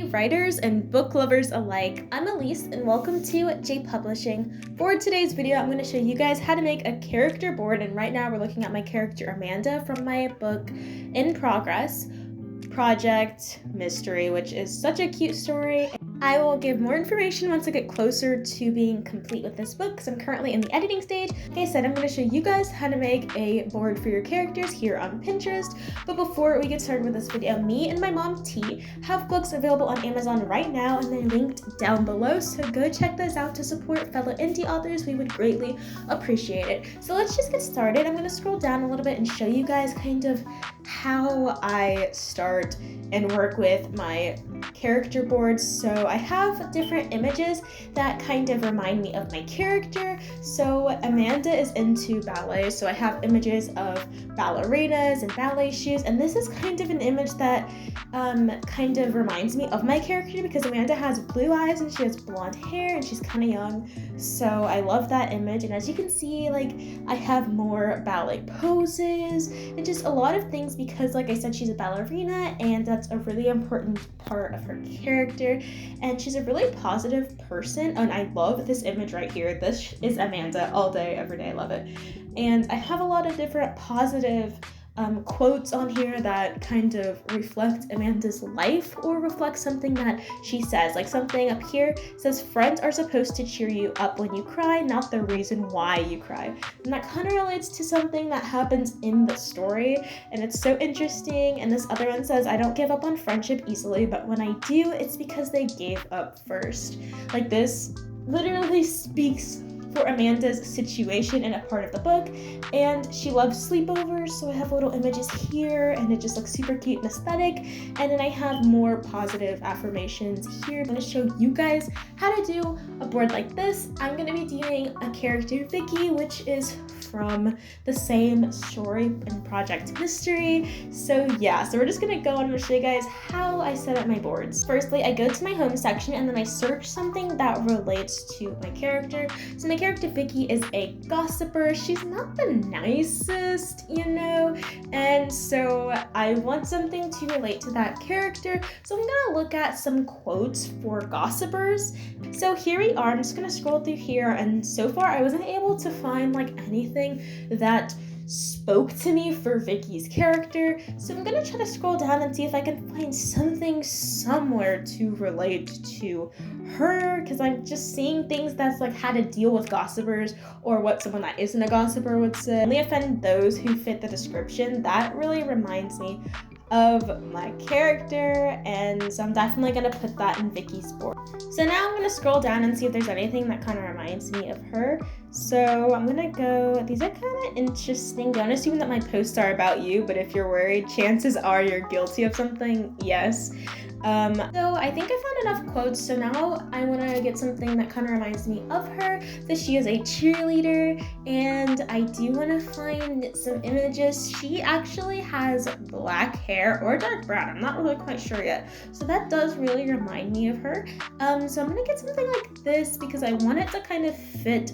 Writers and book lovers alike, I'm Aléce and welcome to J Publishing. For today's video, I'm going to show you guys how to make a character board, and right now we're looking at my character Amanda from my book In Progress, Project Mystery, which is such a cute story. I will give more information once I get closer to being complete with this book because I'm currently in the editing stage. Like I said, I'm going to show you guys how to make a board for your characters here on Pinterest. But before we get started with this video, me and my mom T have books available on Amazon right now and they're linked down below. So go check those out to support fellow indie authors. We would greatly appreciate it. So let's just get started. I'm going to scroll down a little bit and show you guys kind of how I start and work with my character boards. So I have different images that kind of remind me of my character. So Amanda is into ballet, so I have images of ballerinas and ballet shoes, and this is kind of an image that kind of reminds me of my character because Amanda has blue eyes and she has blonde hair and she's kind of young, so I love that image. And as you can see, like, I have more ballet poses and just a lot of things because, like I said, she's a ballerina and that's a really important part of her character, and she's a really positive person. And I love this image right here. This is Amanda all day, every day. I love it. And I have a lot of different positive quotes on here that kind of reflect Amanda's life or reflect something that she says. Like something up here says, friends are supposed to cheer you up when you cry, not the reason why you cry. And that kind of relates to something that happens in the story, and it's so interesting. And this other one says, I don't give up on friendship easily, but when I do, it's because they gave up first. Like, this literally speaks for Amanda's situation in a part of the book. And she loves sleepovers, so I have little images here and it just looks super cute and aesthetic. And then I have more positive affirmations here. I'm going to show you guys how to do a board like this. I'm going to be doing a character Vicky, which is from the same story in Project Mystery. So yeah, so we're just gonna go and I'm gonna show you guys how I set up my boards. Firstly, I go to my home section and then I search something that relates to my character. So my character Vicky is a gossiper. She's not the nicest, you know, and so I want something to relate to that character. So I'm gonna look at some quotes for gossipers. So here we are. I'm just gonna scroll through here, and so far I wasn't able to find like anything that spoke to me for Vicky's character. So I'm gonna try to scroll down and see if I can find something somewhere to relate to her, because I'm just seeing things that's like how to deal with gossipers or what someone that isn't a gossiper would say. Only offend those who fit the description. That really reminds me of my character, and so I'm definitely gonna put that in Vicky's board. So now I'm gonna scroll down and see if there's anything that kind of reminds me of her. So I'm gonna go, these are kind of interesting. Don't assume that my posts are about you, but if you're worried, chances are you're guilty of something. Yes. So I think I found enough quotes, so now I want to get something that kind of reminds me of her. So she is a cheerleader, and I do want to find some images. She actually has black hair or dark brown, I'm not really quite sure yet, so that does really remind me of her. So I'm gonna get something like this because I want it to kind of fit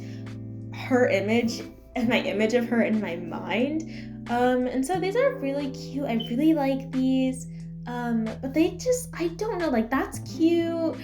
her image and my image of her in my mind. And so these are really cute. I really like these. But they just, I don't know, like, that's cute.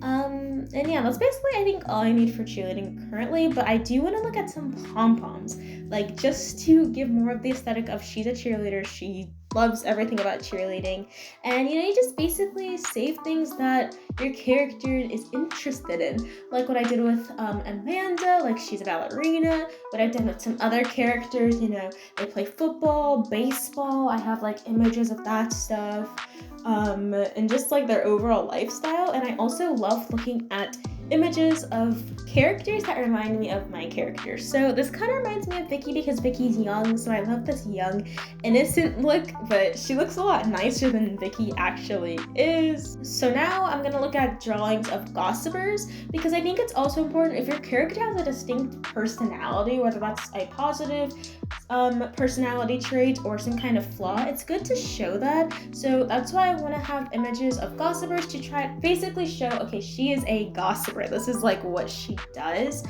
And yeah, that's basically, I think, all I need for cheerleading currently, but I do want to look at some pom-poms, like, just to give more of the aesthetic of she's a cheerleader, she loves everything about cheerleading, and, you know, you just basically save things that your character is interested in, like what I did with Amanda, like, she's a ballerina. What I've done with some other characters, you know, they play football, baseball, I have, like, images of that stuff, and just, like, their overall lifestyle. And I also love looking at images of characters that remind me of my character. So this kind of reminds me of Vicky because Vicky's young, so I love this young, innocent look, but she looks a lot nicer than Vicky actually is. So now I'm gonna look at drawings of gossipers because I think it's also important if your character has a distinct personality, whether that's a positive personality trait or some kind of flaw, it's good to show that. So that's why I want to have images of gossipers to try basically show, okay, she is a gossiper, this is like what she does.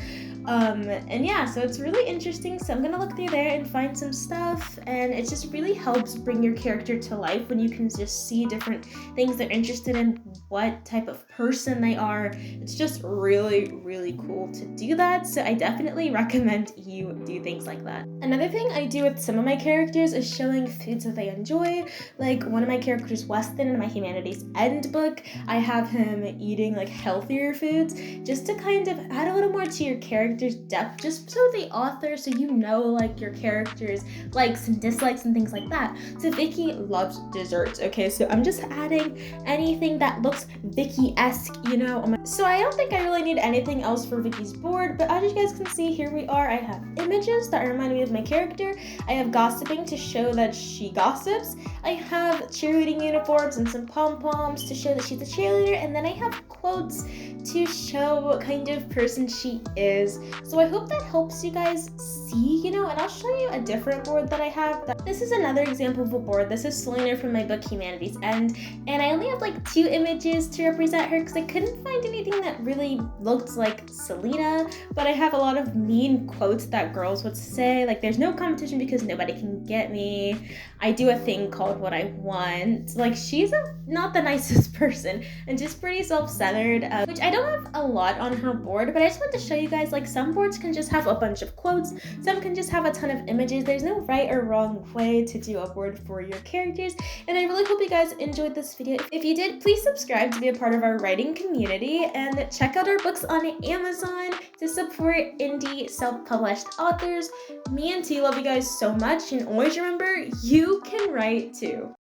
And yeah, so it's really interesting. So I'm gonna look through there and find some stuff, and it just really helps bring your character to life when you can just see different things they're interested in, what type of person they are. It's just really, really cool to do that. So I definitely recommend you do things like that. Another thing I do with some of my characters is showing foods that they enjoy. Like one of my characters, Weston, in my Humanities End book, I have him eating like healthier foods just to kind of add a little more to your character's depth, just so the author, so you know like your character's likes and dislikes and things like that. So Vicky loves desserts, okay? So I'm just adding anything that looks Vicky-esque, you know? So I don't think I really need anything else for Vicky's board, but as you guys can see, here we are. I have images that remind me of my character. I have gossiping to show that she gossips. I have cheerleading uniforms and some pom-poms to show that she's a cheerleader, and then I have quotes to show what kind of person she is. So I hope that helps you guys see, and I'll show you a different board that I have. This is another example of a board. This is Selena from my book Humanities End, and I only have like 2 images to represent her because I couldn't find anything that really looked like Selena, but I have a lot of mean quotes that girls would say, like there's no competition because nobody can get me. I do a thing called what I want. Like she's not the nicest person and just pretty self-centered, which I don't have a lot on her board, but I just want to show you guys like some boards can just have a bunch of quotes, some can just have a ton of images. There's no right or wrong way to do a board for your characters, and I really hope you guys enjoyed this video. If you did, please subscribe to be a part of our writing community and check out our books on Amazon to support indie self-published authors. Me and T love you guys so much, and always remember, you can write too.